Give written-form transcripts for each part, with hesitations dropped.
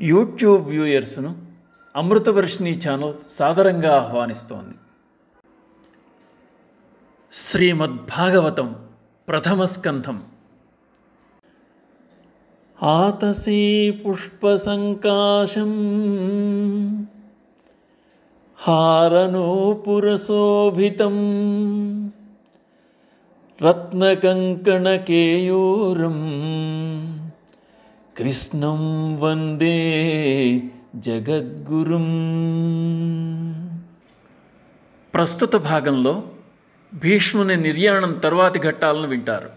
YouTube వ్యూయర్స్ను Amritavarshini channel సాదరంగా ఆహ్వానిస్తోంది. శ్రీమద్భాగవతం ప్రథమ స్కంధం. ఆతసీ పుష్పసంకాశం హారనూపురశోభితం రత్నకంకణకేయూరం కృష్ణం వందే జగద్గురుం. ప్రస్తుత భాగంలో భీష్ముని నిర్యాణం తరువాతి ఘట్టాలను వింటారు.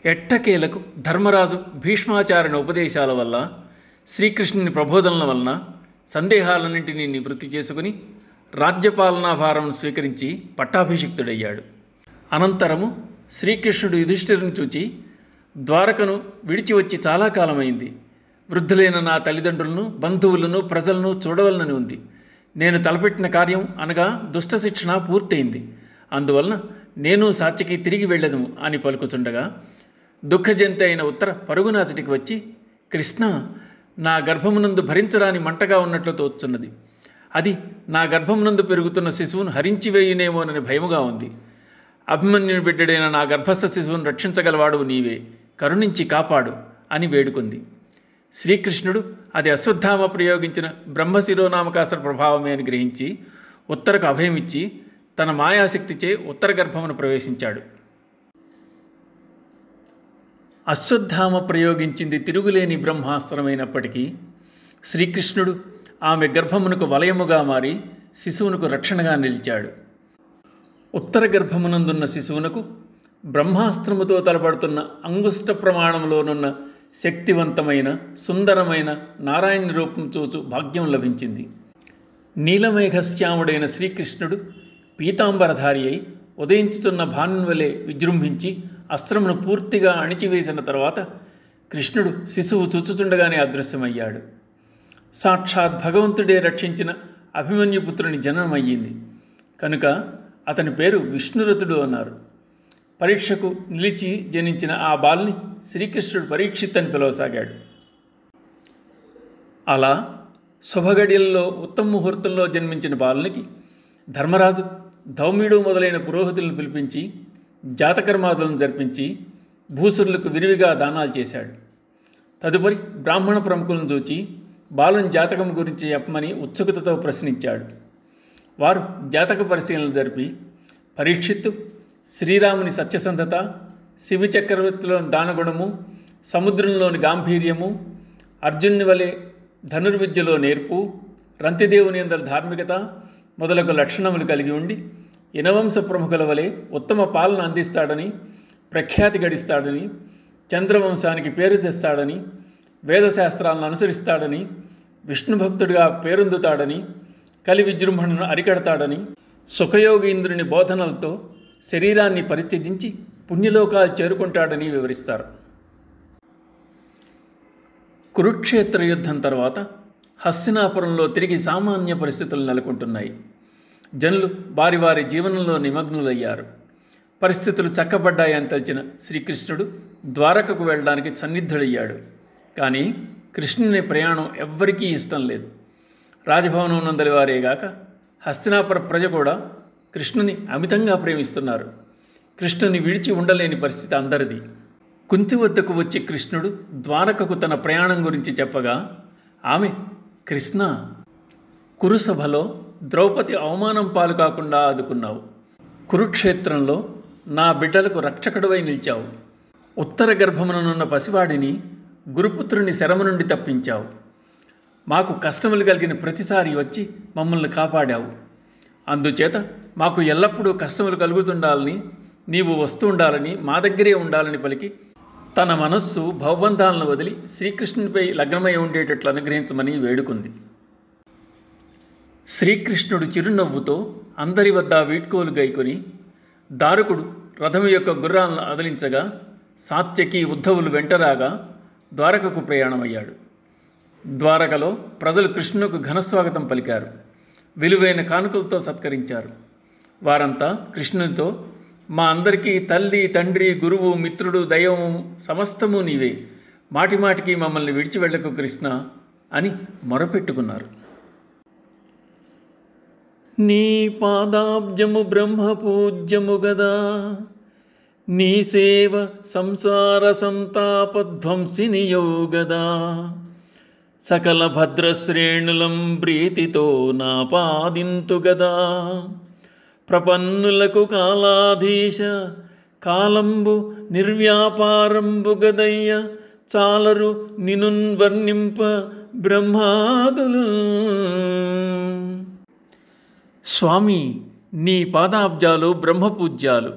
ఎట్టకేలకు ధర్మరాజు భీష్మాచార్యుని ఉపదేశాల వల్ల, శ్రీకృష్ణుని ప్రబోధనల వలన సందేహాలన్నింటినీ నివృత్తి చేసుకుని రాజ్యపాలనా భారం స్వీకరించి పట్టాభిషిక్తుడయ్యాడు. అనంతరము శ్రీకృష్ణుడు యుధిష్ఠిరుని చూచి, ద్వారకను విడిచి వచ్చి చాలా కాలమైంది. వృద్ధులైన నా తల్లిదండ్రులను, బంధువులను, ప్రజలను చూడవలనని ఉంది. నేను తలపెట్టిన కార్యం అనగా దుష్ట శిక్షణ పూర్తయింది. అందువలన నేను సాత్యకి తిరిగి వెళ్ళదము అని పలుకుచుండగా, దుఃఖజంతి అయిన ఉత్తర పరుగునాచటికి వచ్చి, కృష్ణ, నా గర్భమునందు భరించరాని మంటగా ఉన్నట్లు తోచున్నది. అది నా గర్భమునందు పెరుగుతున్న శిశువును హరించివేయునేమోనని భయముగా ఉంది. అభిమన్యుని బిడ్డడైన నా గర్భస్థ శిశువును రక్షించగలవాడు నీవే, కరుణించి కాపాడు అని వేడుకుంది. శ్రీకృష్ణుడు అది అశ్వత్థామ ప్రయోగించిన బ్రహ్మశిరోనామకాసర ప్రభావమే అని గ్రహించి ఉత్తరకు అభయమిచ్చి తన మాయాశక్తిచే ఉత్తర గర్భమును ప్రవేశించాడు. అశ్వత్థామ ప్రయోగించింది తిరుగులేని బ్రహ్మాస్త్రమైనప్పటికీ శ్రీకృష్ణుడు ఆమె గర్భమునకు వలయముగా మారి శిశువునకు రక్షణగా నిలిచాడు. ఉత్తర గర్భమునందున్న శిశువునకు బ్రహ్మాస్త్రముతో తలపడుతున్న అంగుష్ట ప్రమాణంలోనున్న శక్తివంతమైన సుందరమైన నారాయణ రూపం చూచు భాగ్యం లభించింది. నీలమేఘశ్యాముడైన శ్రీకృష్ణుడు పీతాంబరధారి అయి ఉదయించుతున్న భానువలే విజృంభించి అస్త్రమును పూర్తిగా అణిచివేసిన తర్వాత కృష్ణుడు శిశువు చూచుచుండగానే అదృశ్యమయ్యాడు. సాక్షాత్ భగవంతుడే రక్షించిన అభిమన్యుపుత్రుని జననమయ్యింది కనుక అతని పేరు విష్ణురథుడు అన్నారు. పరీక్షకు నిలిచి జనించిన ఆ బాలుని శ్రీకృష్ణుడు పరీక్షిత్ అని పిలవసాగాడు. అలా శుభగడియల్లో ఉత్తమ ముహూర్తంలో జన్మించిన బాలునికి ధర్మరాజు ధౌమ్యుడు మొదలైన పురోహితులను పిలిపించి జాతకర్మాదులను జరిపించి భూసురులకు విరివిగా దానాలు చేశాడు. తదుపరి బ్రాహ్మణ ప్రముఖులను చూచి బాలుని జాతకం గురించి చెప్పమని ఉత్సుకతతో ప్రశ్నించాడు. వారు జాతక పరిశీలన జరిపి పరీక్షిత్తు శ్రీరాముని సత్యసంధత, శివ చక్రవర్తిలోని దానగుణము, సముద్రంలోని గాంభీర్యము, అర్జునుని వలె ధనుర్విద్యలో నేర్పు, రంతిదేవుని అందరి ధార్మికత మొదలగు లక్షణములు కలిగి ఉండి ఇనవంశ ప్రముఖుల వలె ఉత్తమ పాలన అందిస్తాడని, ప్రఖ్యాతి గడిస్తాడని, చంద్రవంశానికి పేరు తెస్తాడని, వేదశాస్త్రాలను అనుసరిస్తాడని, విష్ణుభక్తుడిగా పేరొందుతాడని, కలి విజృంభణను అరికడతాడని, సుఖయోగీంద్రుని బోధనలతో శరీరాన్ని పరిత్యజించి పుణ్యలోకాలు చేరుకుంటాడని వివరిస్తారు. కురుక్షేత్ర యుద్ధం తర్వాత హస్తినాపురంలో తిరిగి సామాన్య పరిస్థితులు నెలకొంటున్నాయి. జనులు వారి వారి జీవనంలో నిమగ్నులయ్యారు. పరిస్థితులు చక్కబడ్డాయని తలచిన శ్రీకృష్ణుడు ద్వారకకు వెళ్ళడానికి సన్నిద్ధుడయ్యాడు. కానీ కృష్ణుని ప్రయాణం ఎవ్వరికీ ఇష్టం లేదు. రాజభవనం నందలి వారేగాక హస్తినాపుర ప్రజ కూడా కృష్ణుని అమితంగా ప్రేమిస్తున్నారు. కృష్ణుని విడిచి ఉండలేని పరిస్థితి అందరిది. కుంతి వద్దకు వచ్చి కృష్ణుడు ద్వారకకు తన ప్రయాణం గురించి చెప్పగా ఆమె, కృష్ణ, కురుసభలో ద్రౌపది అవమానం పాలు కాకుండా ఆదుకున్నావు. కురుక్షేత్రంలో నా బిడ్డలకు రక్షకుడివై నిలిచావు. ఉత్తర గర్భముననున్న పసివాడిని గురుపుత్రుని శరము నుండి తప్పించావు. మాకు కష్టములు కలిగిన ప్రతిసారి వచ్చి మమ్మల్ని కాపాడావు. అందుచేత మాకు ఎల్లప్పుడూ కష్టములు కలుగుతుండాలని, నీవు వస్తూ ఉండాలని, మా దగ్గరే ఉండాలని పలికి తన మనస్సు భవబంధాలను వదిలి శ్రీకృష్ణునిపై లగ్నమై ఉండేటట్లు అనుగ్రహించమని వేడుకుంది. శ్రీకృష్ణుడు చిరునవ్వుతో అందరి వద్ద వీడ్కోలు గైకొని దారుకుడు రథము యొక్క గుర్రాలను అదిలించగా సాత్యకి ఉద్ధవులు వెంటరాగా ద్వారకకు ప్రయాణమయ్యాడు. ద్వారకలో ప్రజలు కృష్ణుకు ఘనస్వాగతం పలికారు. విలువైన కానుకలతో సత్కరించారు. వారంతా కృష్ణునితో, మా అందరికీ తల్లి, తండ్రి, గురువు, మిత్రుడు, దైవము సమస్తము నీవే. మాటిమాటికి మమ్మల్ని విడిచి వెళ్ళకు కృష్ణ అని మొరపెట్టుకున్నారు. నీ పాదాబ్జము బ్రహ్మపూజ్యము గదా, నీ సేవ సంసార సంతాపధ్వంసినియో గదా, సకల భద్రశ్రేణులం ప్రీతితో నాపాదింతు గదా, ప్రపన్నులకు కాలాధీశ కాలంబు నిర్వ్యాపారంబు గదయ్య, చాలరు నినున్ వర్ణింప బ్రహ్మాదులు. స్వామి, నీ పాదాబ్జాలు బ్రహ్మపూజ్యాలు.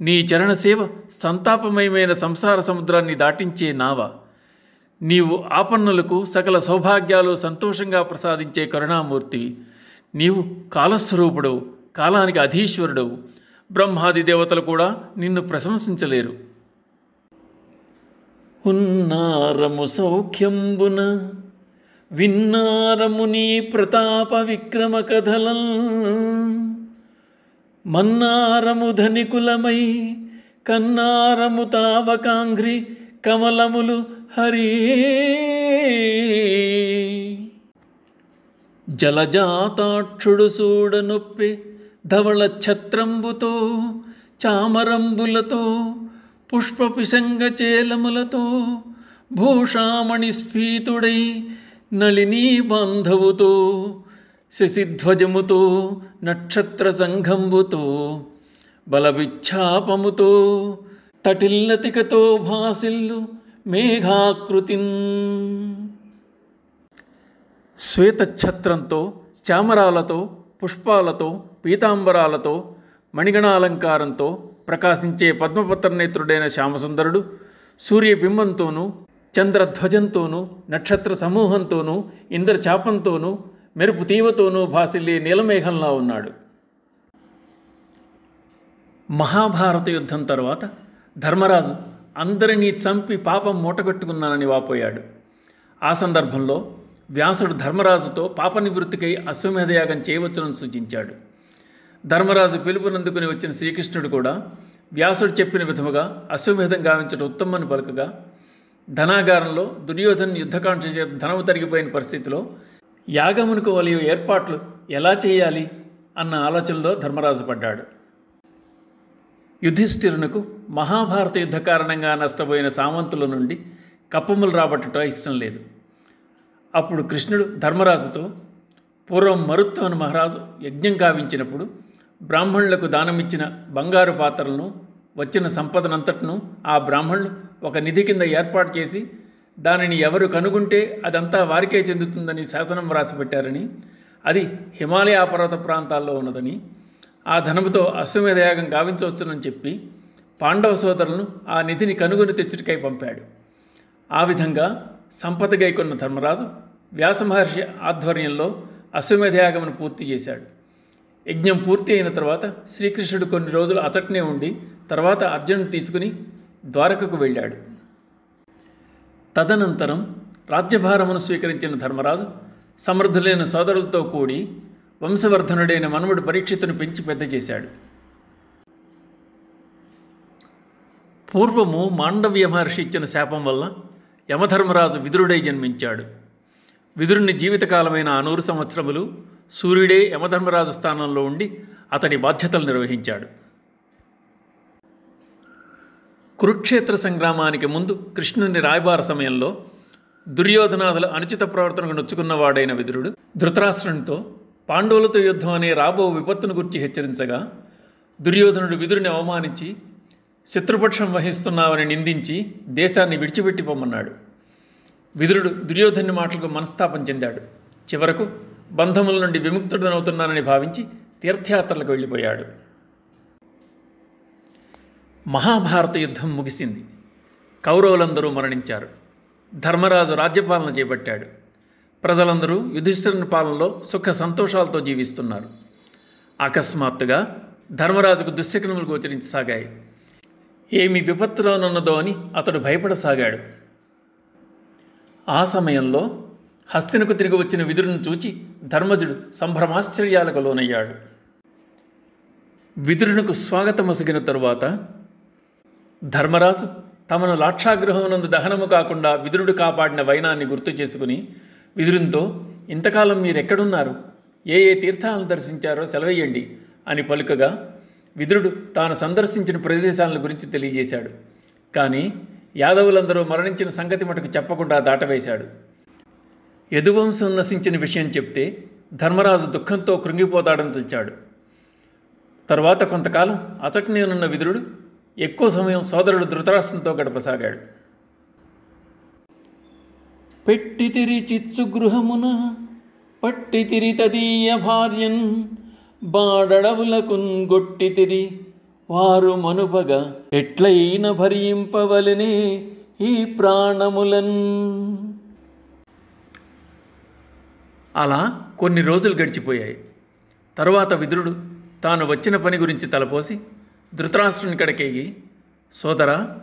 నీ చరణసేవ సంతాపమయమైన సంసార సముద్రాన్ని దాటించే నావ. నీవు ఆపన్నులకు సకల సౌభాగ్యాలు సంతోషంగా ప్రసాదించే కరుణామూర్తివి. నీవు కాలస్వరూపుడవు, కాలానికి అధీశ్వరుడవు. బ్రహ్మాది దేవతలు కూడా నిన్ను ప్రశంసించలేరు. ఉన్నారము సౌఖ్యంబున విన్నారము నీ ప్రతాప విక్రమ కథలం, మన్నారము ధనికులమై కన్నారము తావకాంఘ్రి కమలములు హరి. జలజాతాక్షుడు సూడనొప్పి ధవళ ఛత్రంబుతో చామరంబులతో పుష్పపిశంగ చేలములతో భూషామణి స్ఫీతుడై నళినీ బాంధవుతో శశిధ్వజముతో నక్షత్ర సంఘంబుతో బలవిచ్ఛాపముతో తటిల్లతికతో భాసిల్లు మేఘాకృతిన్. శ్వేతఛత్రంతో చామరాలతో పుష్పాలతో పీతాంబరాలతో మణిగణాలంకారంతో ప్రకాశించే పద్మపత్రనేత్రుడైన శ్యామసుందరుడు సూర్యబింబంతోనూ చంద్రధ్వజంతోనూ నక్షత్ర సమూహంతోనూ ఇంద్రచాపంతోనూ మెరుపు తీవతోనూ భాసిల్లే నీలమేఘంలా ఉన్నాడు. మహాభారత యుద్ధం తర్వాత ధర్మరాజు అందరినీ చంపి పాపం మూటగట్టుకున్నానని వాపోయాడు. ఆ సందర్భంలో వ్యాసుడు ధర్మరాజుతో పాప నివృత్తికై అశ్వమేధయాగం చేయవచ్చునని సూచించాడు. ధర్మరాజు పిలుపునందుకుని వచ్చిన శ్రీకృష్ణుడు కూడా వ్యాసుడు చెప్పిన విధముగా అశ్వమేధం గావించడం ఉత్తమని పలుకగా, ధనాగారంలో దుర్యోధను యుద్ధకాంక్ష చేత ధనము తరిగిపోయిన పరిస్థితిలో యాగమునకు వలయ ఏర్పాట్లు ఎలా చేయాలి అన్న ఆలోచనలో ధర్మరాజు పడ్డాడు. యుధిష్ఠిరునకు మహాభారత యుద్ధ కారణంగా నష్టపోయిన సామంతుల నుండి కప్పములు రాబట్టడం ఇష్టం లేదు. అప్పుడు కృష్ణుడు ధర్మరాజుతో, పూర్వం మరుత్వను మహారాజు యజ్ఞం కావించినప్పుడు బ్రాహ్మణులకు దానమిచ్చిన బంగారు పాత్రలను వచ్చిన సంపదనంతటను ఆ బ్రాహ్మణులు ఒక నిధి కింద ఏర్పాటు చేసి దానిని ఎవరు కనుగొంటే అదంతా వారికే చెందుతుందని శాసనం వ్రాసిపెట్టారని, అది హిమాలయ పర్వత ప్రాంతాల్లో ఉన్నదని, ఆ ధనముతో అశ్వమేధయాగం గావించవచ్చునని చెప్పి పాండవ సోదరులను ఆ నిధిని కనుగొని తెచ్చుటికై పంపాడు. ఆ విధంగా సంపదగై కొన్న ధర్మరాజు వ్యాసమహర్షి ఆధ్వర్యంలో అశ్వమేధయాగమును పూర్తి చేశాడు. యజ్ఞం పూర్తి అయిన తర్వాత శ్రీకృష్ణుడు కొన్ని రోజులు అచట్నే ఉండి తర్వాత అర్జునుడు తీసుకుని ద్వారకకు వెళ్ళాడు. తదనంతరం రాజ్యభారమును స్వీకరించిన ధర్మరాజు సమర్థులైన సోదరులతో కూడి వంశవర్ధనుడైన మనుమడు పరీక్షితును పెంచి పెద్ద చేశాడు. పూర్వము మాండవ్య మహర్షి ఇచ్చిన శాపం వల్ల యమధర్మరాజు విదురుడై జన్మించాడు. విదురుని జీవితకాలమైన 100 సంవత్సరములు సూర్యుడే యమధర్మరాజు స్థానంలో ఉండి అతడి బాధ్యతలు నిర్వహించాడు. కురుక్షేత్ర సంగ్రామానికి ముందు కృష్ణుని రాయబార సమయంలో దుర్యోధనాదుల అనుచిత ప్రవర్తనకు నొచ్చుకున్నవాడైన విదురుడు ధృతరాష్ట్రునితో పాండవులతో యుద్ధం అనే రాబో విపత్తును గురించి హెచ్చరించగా, దుర్యోధనుడు విదురుని అవమానించి శత్రుపక్షం వహిస్తున్నావని నిందించి దేశాన్ని విడిచిపెట్టి పొమ్మన్నాడు. విదురుడు దుర్యోధను మాటలకు మనస్తాపం చెందాడు. చివరకు బంధముల నుండి విముక్తుడనవుతున్నానని భావించి తీర్థయాత్రలకు వెళ్ళిపోయాడు. మహాభారత యుద్ధం ముగిసింది. కౌరవులందరూ మరణించారు. ధర్మరాజు రాజ్యపాలన చేపట్టాడు. ప్రజలందరూ యుధిష్ఠిరుని పాలనలో సుఖ సంతోషాలతో జీవిస్తున్నారు. అకస్మాత్తుగా ధర్మరాజుకు దుశ్శకునములు గోచరించసాగాయి. ఏమి విపత్తులోనున్నదో అని అతడు భయపడసాగాడు. ఆ సమయంలో హస్తినకు తిరిగి వచ్చిన విదురుని చూచి ధర్మజుడు సంభ్రమాశ్చర్యాలకు లోనయ్యాడు. విదురునకు స్వాగతమొసగిన తరువాత ధర్మరాజు తమను లాక్షాగృహమునందు దహనము కాకుండా విదురుడు కాపాడిన వైనాన్ని గుర్తు చేసుకుని విదురునితో, ఇంతకాలం మీరెక్కడున్నారు? ఏ ఏ తీర్థాలను దర్శించారో సెలవేయండి అని పలుకగా విదురుడు తాను సందర్శించిన ప్రదేశాలను గురించి తెలియజేశాడు. కానీ యాదవులందరూ మరణించిన సంగతి మటుకు చెప్పకుండా దాటవేశాడు. యదువంశం నశించిన విషయం చెప్తే ధర్మరాజు దుఃఖంతో కృంగిపోతాడని తెలిచాడు. తరువాత కొంతకాలం అచటనేనున్న విదురుడు ఎక్కువ సమయం సోదరుడు ధృతరాష్ట్రంతో గడపసాగాడు. పెట్టితిరి చిత్సు గృహమున పట్టితిరి తదీయ భార్యన్ బాడడవులకున్ గొట్టితిరి వారు మనుపగా ఎట్లయిన భరింపవలనే ఈ ప్రాణములన్. అలా కొన్ని రోజులు గడిచిపోయాయి. తరువాత విదురుడు తాను వచ్చిన పని గురించి తలపోసి ధృతరాష్ట్రుని కడకేగి, సోదరా,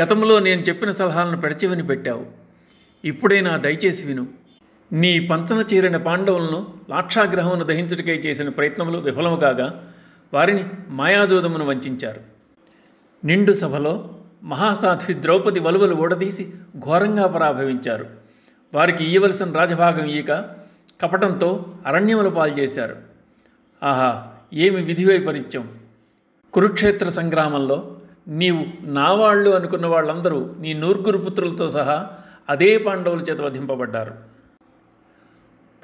గతంలో నేను చెప్పిన సలహాలను పెడచివిని పెట్టావు. ఇప్పుడైనా దయచేసి విను. నీ పంచన చేరిన పాండవులను లాక్షాగ్రహమును దహించుటకై చేసిన ప్రయత్నములు విఫలము కాగా వారిని మాయాజోదమును వంచారు. నిండు సభలో మహాసాధ్వి ద్రౌపది వలువలు ఓడదీసి ఘోరంగా పరాభవించారు. వారికి ఇయ్యవలసిన రాజభాగం ఈక కపటంతో అరణ్యముల పాల్చేశారు. ఆహా, ఏమి విధివైపరీత్యం! కురుక్షేత్ర సంగ్రామంలో నీవు నావాళ్ళు అనుకున్న వాళ్ళందరూ నీ నూర్గురు పుత్రులతో సహా అదే పాండవుల చేత వధింపబడ్డారు.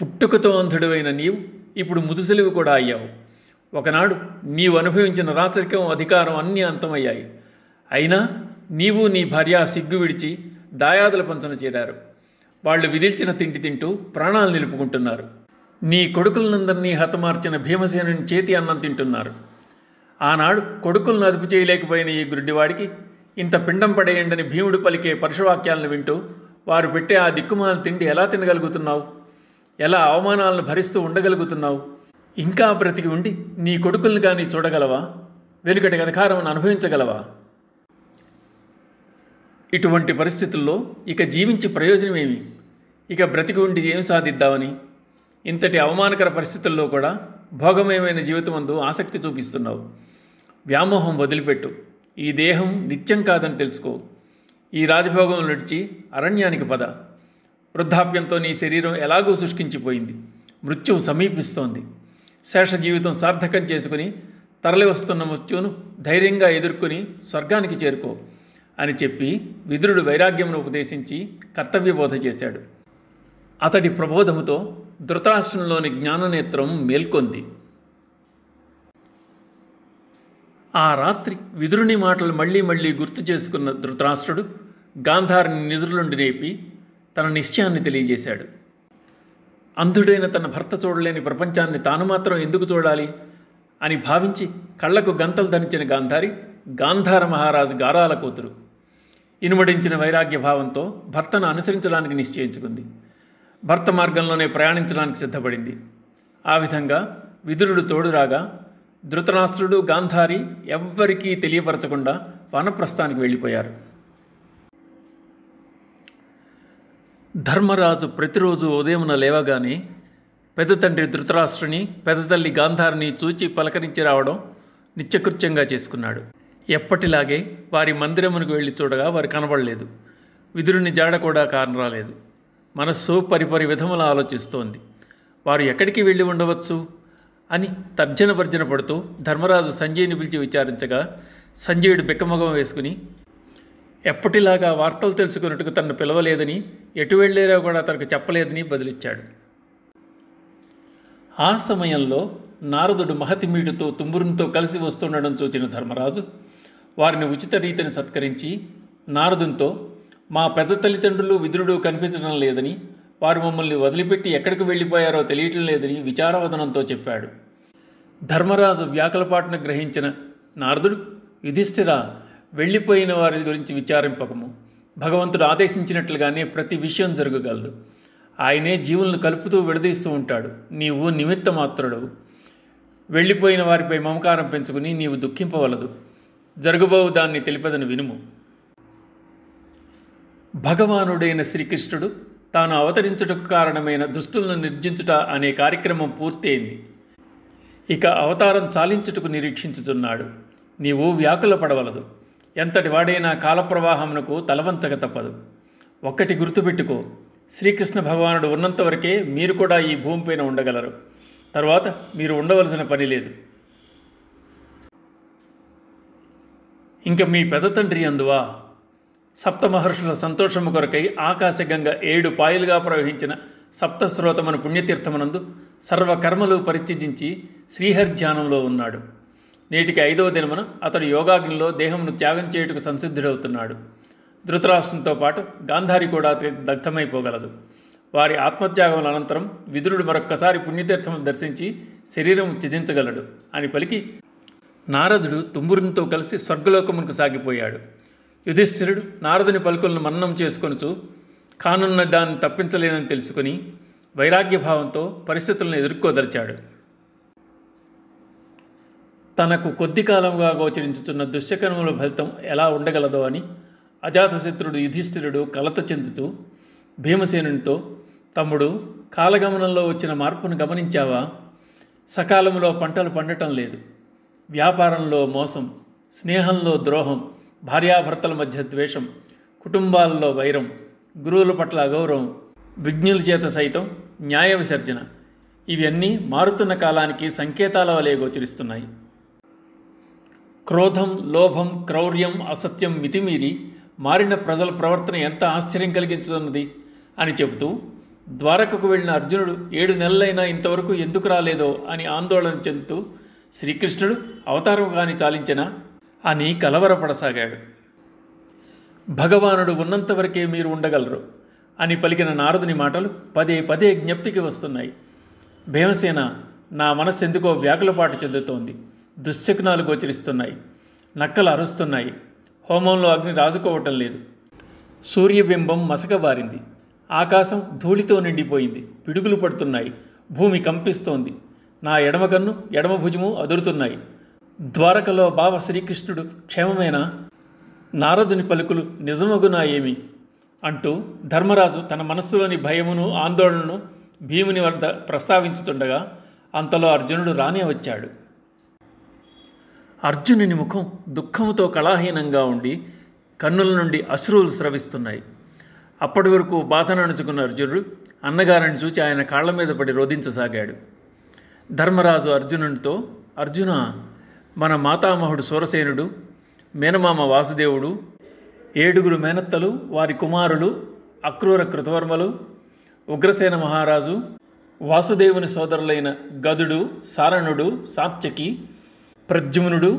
పుట్టుకతో అంధుడివైన నీవు ఇప్పుడు ముదుసలివి కూడా అయ్యావు. ఒకనాడు నీవు అనుభవించిన రాచరికం, అధికారం అన్నీ అంతమయ్యాయి. అయినా నీవు నీ భార్య సిగ్గు విడిచి దాయాదుల పంచన చేరారు. వాళ్ళు విదిల్చిన తిండి తింటూ ప్రాణాలు నిలుపుకుంటున్నారు. నీ కొడుకులందరినీ హతమార్చిన భీమసేనుని చేతి అన్నం తింటున్నారు. ఆనాడు కొడుకులను అదుపు చేయలేకపోయిన ఈ గుడ్డివాడికి ఇంత పిండం పడేయండని భీముడు పలికే పరుషవాక్యాలను వింటూ వారు పెట్టే ఆ దిక్కుమాల తిండి ఎలా తినగలుగుతున్నావు? ఎలా అవమానాలను భరిస్తూ ఉండగలుగుతున్నావు? ఇంకా బ్రతికి ఉండి నీ కొడుకుల్ని కానీ చూడగలవా? వెనుకటి అధికారం అనుభవించగలవా? ఇటువంటి పరిస్థితుల్లో ఇక జీవించి ప్రయోజనమేమి? ఇక బ్రతికి ఉండి ఏమి సాధిద్దామని? ఇంతటి అవమానకర పరిస్థితుల్లో కూడా భోగమయమైన జీవితమందు ఆసక్తి చూపిస్తున్నావు. వ్యామోహం వదిలిపెట్టు. ఈ దేహం నిత్యం కాదని తెలుసుకో. ఈ రాజభోగం నడిచి అరణ్యానికి పద. వృద్ధాప్యంతో నీ శరీరం ఎలాగూ శుష్కించిపోయింది. మృత్యువు సమీపిస్తోంది. శేష జీవితం సార్థకం చేసుకుని తరలి వస్తున్న మృత్యువును ధైర్యంగా ఎదుర్కొని స్వర్గానికి చేరుకో అని చెప్పి విదురుడు వైరాగ్యమును ఉపదేశించి కర్తవ్యబోధ చేశాడు. అతడి ప్రబోధముతో ధృతరాష్ట్రంలోని జ్ఞాననేత్రం మేల్కొంది. ఆ రాత్రి విదురుని మాటలు మళ్లీ మళ్లీ గుర్తు చేసుకున్న ధృతరాష్ట్రుడు గాంధారిని నిద్రలుండి లేపి తన నిశ్చయాన్ని తెలియజేశాడు. అంధుడైన తన భర్త చూడలేని ప్రపంచాన్ని తాను మాత్రం ఎందుకు చూడాలి అని భావించి కళ్లకు గంతలు ధరించిన గాంధారి గాంధార మహారాజు గారాల కూతురు. ఇనుమడించిన వైరాగ్య భావంతో భర్తను అనుసరించడానికి నిశ్చయించుకుంది. భర్త మార్గంలోనే ప్రయాణించడానికి సిద్ధపడింది. ఆ విధంగా విదురుడు తోడురాగా ధృతరాష్ట్రుడు, గాంధారి ఎవ్వరికీ తెలియపరచకుండా వనప్రస్థానికి వెళ్ళిపోయారు. ధర్మరాజు ప్రతిరోజు ఉదయమున లేవగానే పెద్ద తండ్రి ధృతరాష్ట్రుని, పెద్ద తల్లి గాంధారిని చూచి పలకరించి రావడం నిత్యకృత్యంగా చేసుకున్నాడు. ఎప్పటిలాగే వారి మందిరమునకు వెళ్ళి చూడగా వారు కనబడలేదు. విదురుని జాడ కూడా కానరాలేదు. మనస్సు పరిపరి విధములా ఆలోచిస్తోంది. వారు ఎక్కడికి వెళ్ళి ఉండవచ్చు అని తర్జన భర్జన పడుతూ ధర్మరాజు సంజయుని పిలిచి విచారించగా సంజయుడు బిక్కమొగం వేసుకుని ఎప్పటిలాగా వార్తలు తెలుసుకున్నట్టుకు తనను పిలవలేదని, ఎటు వెళ్ళారో కూడా తనకు చెప్పలేదని బదులిచ్చాడు. ఆ సమయంలో నారదుడు మహతిమీటుతో తుంబురునితో కలిసి వస్తుండడం చూచిన ధర్మరాజు వారిని ఉచిత రీతిని సత్కరించి నారదునితో, మా పెద్ద తల్లిదండ్రులు విదురుడు కనిపించడం లేదని, వారు మమ్మల్ని వదిలిపెట్టి ఎక్కడికి వెళ్ళిపోయారో తెలియటం లేదని విచారవదనంతో చెప్పాడు. ధర్మరాజు వ్యాకులపాటును గ్రహించిన నారదుడు, యుధిష్ఠిరా, వెళ్ళిపోయిన వారి గురించి విచారింపకము. భగవంతుడు ఆదేశించినట్లుగానే ప్రతి విషయం జరగగలదు. ఆయనే జీవులను కలుపుతూ విడదీస్తూ ఉంటాడు. నీవు నిమిత్త మాత్రుడవు. వెళ్ళిపోయిన వారిపై మమకారం పెంచుకుని నీవు దుఃఖింపవలదు. జరగబోవు దాన్ని తెలిపదని వినుము. భగవానుడైన శ్రీకృష్ణుడు తాను అవతరించుటకు కారణమైన దుష్టులను నిర్జించుట అనే కార్యక్రమం పూర్తయింది. ఇక అవతారం చాలించుటకు నిరీక్షించుతున్నాడు. నీవు వ్యాకుల పడవలదు. ఎంతటి వాడైనా కాలప్రవాహమునకు తలవంచక తప్పదు. ఒక్కటి గుర్తుపెట్టుకో, శ్రీకృష్ణ భగవానుడు ఉన్నంత వరకే మీరు కూడా ఈ భూమిపైన ఉండగలరు. తర్వాత మీరు ఉండవలసిన పని లేదు. ఇంక మీ పెద్ద తండ్రి అందువా? సప్తమహర్షుల సంతోషము కొరకై ఆకాశగంగ 7 పాయలుగా ప్రవహించిన సప్తస్రోతమను పుణ్యతీర్థమునందు సర్వకర్మలు పరిత్యజించి శ్రీహరిధ్యానంలో ఉన్నాడు. నేటికి 5వ దినమున అతడు యోగాగ్నిలో దేహమును త్యాగం చేయుటకు సంసిద్ధుడవుతున్నాడు. ధృతరాష్ట్రంతో పాటు గాంధారి కూడా దగ్ధమైపోగలదు. వారి ఆత్మత్యాగముల అనంతరం విదురుడు మరొక్కసారి పుణ్యతీర్థములు దర్శించి శరీరం త్యజించగలడు అని పలికి నారదుడు తుంబురునితో కలిసి స్వర్గలోకమునకు సాగిపోయాడు. యుధిష్ఠిరుడు నారదుని పలుకులను మన్నం చేసుకొనుచు కానున్న దాన్ని తప్పించలేనని తెలుసుకుని వైరాగ్యభావంతో పరిస్థితులను ఎదుర్కోదలిచాడు. తనకు కొద్ది కాలంగా గోచరించుతున్న దుశ్శకర్మల ఫలితం ఎలా ఉండగలదో అని అజాతశత్రుడు యుధిష్ఠిరుడు కలత చెందుతూ భీమసేనునితో, తమ్ముడు, కాలగమనంలో వచ్చిన మార్పును గమనించావా? సకాలంలో పంటలు పండటం లేదు. వ్యాపారంలో మోసం, స్నేహంలో ద్రోహం, భార్యాభర్తల మధ్య ద్వేషం, కుటుంబాలలో వైరం, గురువుల పట్ల అగౌరవం, విజ్ఞుల చేత సైతం న్యాయ విసర్జన, ఇవన్నీ మారుతున్న కాలానికి సంకేతాల వలె గోచరిస్తున్నాయి. క్రోధం, లోభం, క్రౌర్యం, అసత్యం మితిమీరి మారిన ప్రజల ప్రవర్తన ఎంత ఆశ్చర్యం కలిగించుతున్నది అని చెబుతూ ద్వారకకు వెళ్ళిన అర్జునుడు 7 నెలలైనా ఇంతవరకు ఎందుకు రాలేదో అని ఆందోళన చెందుతూ శ్రీకృష్ణుడు అవతారం కాని చాలించెనా అని కలవరపడసాగాడు. భగవానుడు ఉన్నంతవరకే మీరు ఉండగలరు అని పలికిన నారదుని మాటలు పదే పదే జ్ఞప్తికి వస్తున్నాయి. భీమసేన, నా మనస్సు ఎందుకో వ్యాకులపాటు చెందుతోంది. దుశ్శకునాలు గోచరిస్తున్నాయి. నక్కలు అరుస్తున్నాయి. హోమంలో అగ్ని రాజుకోవటం లేదు. సూర్యబింబం మసకబారింది. ఆకాశం ధూళితో నిండిపోయింది. పిడుగులు పడుతున్నాయి. భూమి కంపిస్తోంది. నా ఎడమ కన్ను, ఎడమ భుజము అదురుతున్నాయి. ద్వారకలో బావ శ్రీకృష్ణుడు క్షేమమేనా? నారదుని పలుకులు నిజమగునా ఏమి అంటూ ధర్మరాజు తన మనస్సులోని భయమును ఆందోళనను భీముని వద్ద ప్రస్తావించుతుండగా అంతలో అర్జునుడు రానే వచ్చాడు. అర్జునుని ముఖం దుఃఖముతో కళాహీనంగా ఉండి కన్నుల నుండి అశ్రువులు స్రవిస్తున్నాయి. అప్పటి వరకు బాధను అణుచుకున్న అర్జునుడు అన్నగారిని చూచి ఆయన కాళ్ల మీద పడి రోధించసాగాడు. ధర్మరాజు అర్జునునితో, అర్జున, మన మాతామహుడు సూరసేనుడు, మేనమామ వాసుదేవుడు, 7 మేనత్తలు, వారి కుమారులు, అక్రూర కృతవర్మలు, ఉగ్రసేన మహారాజు, వాసుదేవుని సోదరులైన గదుడు, సారణుడు, సాత్యకి, ప్రద్యుమ్నుడు,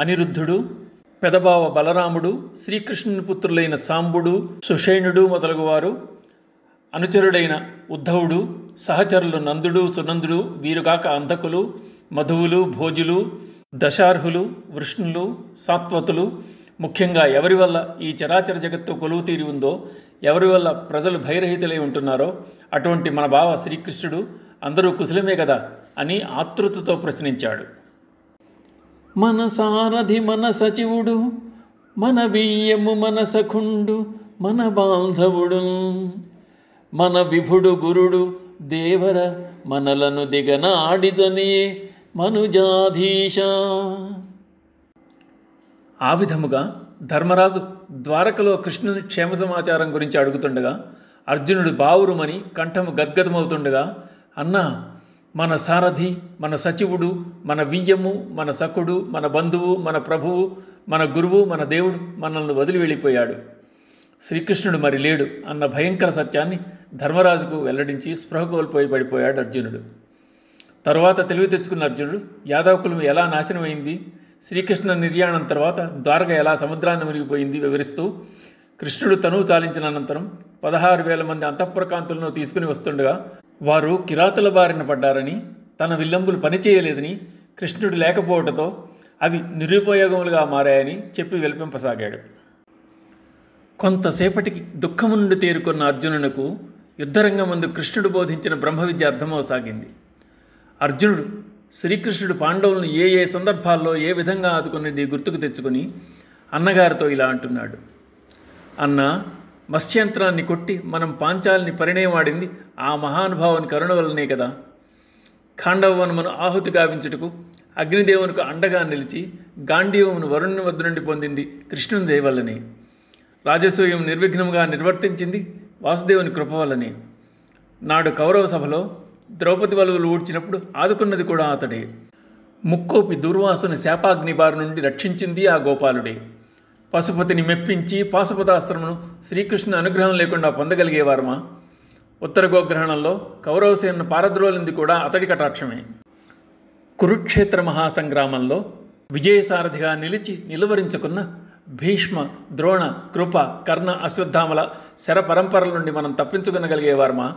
అనిరుద్ధుడు, పెదబావ బలరాముడు, శ్రీకృష్ణుని పుత్రులైన సాంబుడు, సుషేణుడు మొదలగువారు, అనుచరుడైన ఉద్ధవుడు, సహచరులు నందుడు, సునందుడు, వీరుగాక అంధకులు, మధువులు, భోజులు, దశార్హులు, వృష్ణులు, సాత్వతులు, ముఖ్యంగా ఎవరి వల్ల ఈ చరాచర జగత్తు కొలువు తీరి ఉందో, ఎవరి వల్ల ప్రజలు భయరహితులై ఉంటున్నారో అటువంటి మన బావ శ్రీకృష్ణుడు అందరూ కుశలమే కదా అని ఆతృతతో ప్రశ్నించాడు. మన సారథి, మన సచివుడు, మన వీయము, మన సఖుండు, మన బాంధవుడు, మన విభుడు గురుడు దేవర, మనలను దిగనాడిజనియే మనుజాధీశ. ఆ విధముగా ధర్మరాజు ద్వారకలో కృష్ణుని క్షేమ సమాచారం గురించి అడుగుతుండగా అర్జునుడు బావురుమని కంఠము గద్గదమవుతుండగా, అన్నా, మన సారథి, మన సచివుడు, మన వియ్యము, మన సఖుడు, మన బంధువు, మన ప్రభువు, మన గురువు, మన దేవుడు మనల్ని వదిలి వెళ్ళిపోయాడు. శ్రీకృష్ణుడు మరి లేడు అన్న భయంకర సత్యాన్ని ధర్మరాజుకు వెల్లడించి స్పృహ కోల్పోయి పడిపోయాడు అర్జునుడు. తరువాత తెలివి తెచ్చుకున్న అర్జునుడు యాదవకులం ఎలా నాశనమైంది, శ్రీకృష్ణ నిర్యాణం తర్వాత ద్వారక ఎలా సముద్రాన్ని మునిగిపోయింది వివరిస్తూ, కృష్ణుడు తనువు చాలించిన అనంతరం 16,000 మంది అంతఃపురకాంతులను తీసుకుని వస్తుండగా వారు కిరాతుల బారిన పడ్డారని, తన విల్లంబులు పనిచేయలేదని, కృష్ణుడు లేకపోవటంతో అవి నిరుపయోగములుగా మారాయని చెప్పి వెలిపింపసాగాడు. కొంతసేపటికి దుఃఖము నుండి తేరుకున్న అర్జునునకు యుద్ధరంగమందు కృష్ణుడు బోధించిన బ్రహ్మ విద్య అర్థమవసాగింది. అర్జునుడు శ్రీకృష్ణుడు పాండవులను ఏ ఏ సందర్భాల్లో ఏ విధంగా ఆదుకున్నది గుర్తుకు తెచ్చుకొని అన్నగారితో ఇలా అంటున్నాడు. అన్న, మత్స్యంత్రాన్ని కొట్టి మనం పాంచాలిని పరిణయమాడింది ఆ మహానుభావుని కరుణ వల్లనే కదా. ఖాండవవనమును ఆహుతి గావించుటకు అగ్నిదేవునికి అండగా నిలిచి గాంధీవమును వరుణుని వద్ద నుండి పొందింది కృష్ణుని దయ వల్లనే. రాజసూయం నిర్విఘ్నంగా నిర్వర్తించింది వాసుదేవుని కృప వల్లనే. నాడు కౌరవ సభలో ద్రౌపది వలువలు ఊడ్చినప్పుడు ఆదుకున్నది కూడా అతడే. ముక్కోపి దుర్వాసుని శాపాగ్ని బారి నుండి రక్షించింది ఆ గోపాలుడే. పశుపతిని మెప్పించి పాశుపతాస్త్రమును శ్రీకృష్ణుని అనుగ్రహం లేకుండా పొందగలిగేవారమా? ఉత్తర గోగ్రహణంలో కౌరవసేనను పారద్రోలింది కూడా అతడి కటాక్షమే. కురుక్షేత్ర మహాసంగ్రామంలో విజయసారథిగా నిలిచి నిలువరించుకున్న భీష్మ, ద్రోణ, కృప, కర్ణ, అశ్వత్థామల శర పరంపరల నుండి మనం తప్పించుకునగలిగేవారమా?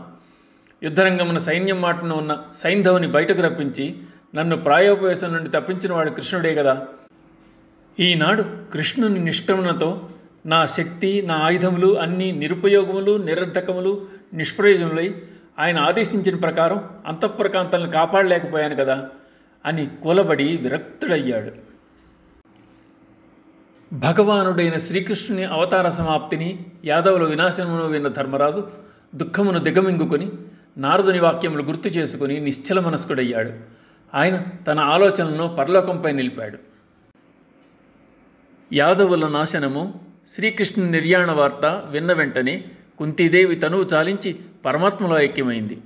యుద్ధరంగమున సైన్యం మాటను ఉన్న సైంధవుని బయటకు రప్పించి నన్ను ప్రాయోపవేశం నుండి తప్పించినవాడు కృష్ణుడే కదా. ఈనాడు కృష్ణుని నిష్క్రమణతో నా శక్తి, నా ఆయుధములు అన్నీ నిరుపయోగములు, నిరర్ధకములు, నిష్ప్రయోజములై ఆయన ఆదేశించిన ప్రకారం అంతఃపురకాంతలను కాపాడలేకపోయాను కదా అని కూలబడి విరక్తుడయ్యాడు. భగవానుడైన శ్రీకృష్ణుని అవతార సమాప్తిని, యాదవుల వినాశనమును విన్న ధర్మరాజు దుఃఖమును దిగమింగుకొని నారదుని వాక్యములు గుర్తు చేసుకుని నిశ్చల మనస్కుడయ్యాడు. ఆయన తన ఆలోచనలను పరలోకంపై నిలిపాడు. యాదవుల నాశనము, శ్రీకృష్ణుని నిర్యాణ వార్త విన్న వెంటనే కుంతీదేవి తనువు చాలించి పరమాత్మలో ఐక్యమైంది.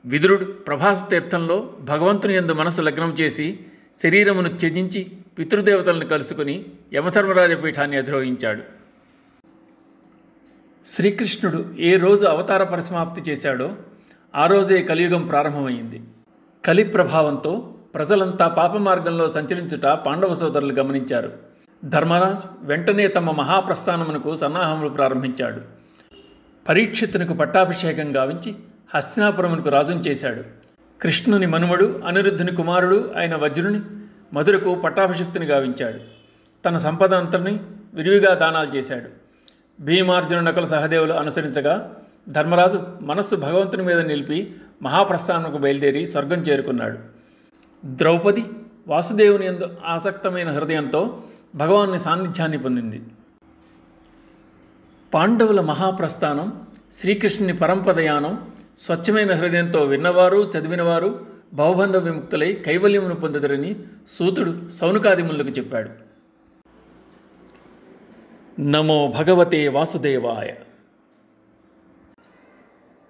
విదురుడు ప్రభాస తీర్థంలో భగవంతుని యందు మనసు లగ్నం చేసి శరీరమును త్యజించి పితృదేవతలను కలుసుకుని యమధర్మరాజపీఠాన్ని అధిరోహించాడు. శ్రీకృష్ణుడు ఏ రోజు అవతార పరిసమాప్తి చేశాడో ఆ రోజే కలియుగం ప్రారంభమైంది. కలి ప్రభావంతో ప్రజలంతా పాప మార్గంలో సంచరించుట పాండవ సోదరులు గమనించారు. ధర్మరాజు వెంటనే తమ మహాప్రస్థానమునకు సన్నాహములు ప్రారంభించాడు. పరీక్షితునికి పట్టాభిషేకం గావించి హస్తినాపురమునకు రాజును చేశాడు. కృష్ణుని మనుమడు, అనిరుద్ధుని కుమారుడు అయిన వజ్రుని మధురకు పట్టాభిషిక్తుని గావించాడు. తన సంపద అంతని విరివిగా దానాలు చేశాడు. భీమార్జున నకుల సహదేవులు అనుసరించగా ధర్మరాజు మనస్సు భగవంతుని మీద నిలిపి మహాప్రస్థానముకు బయలుదేరి స్వర్గం చేరుకున్నాడు. ద్రౌపది వాసుదేవుని యందు ఆసక్తమైన హృదయంతో భగవాన్ని సాన్నిధ్యాన్ని పొందింది. పాండవుల మహాప్రస్థానం, శ్రీకృష్ణుని పరంపదయానం స్వచ్ఛమైన హృదయంతో విన్నవారు, చదివినవారు భవబంధ విముక్తులై కైవల్యమును పొందదరని సూతుడు సౌనకాదిములకు చెప్పాడు. నమో భగవతే వాసుదేవాయ.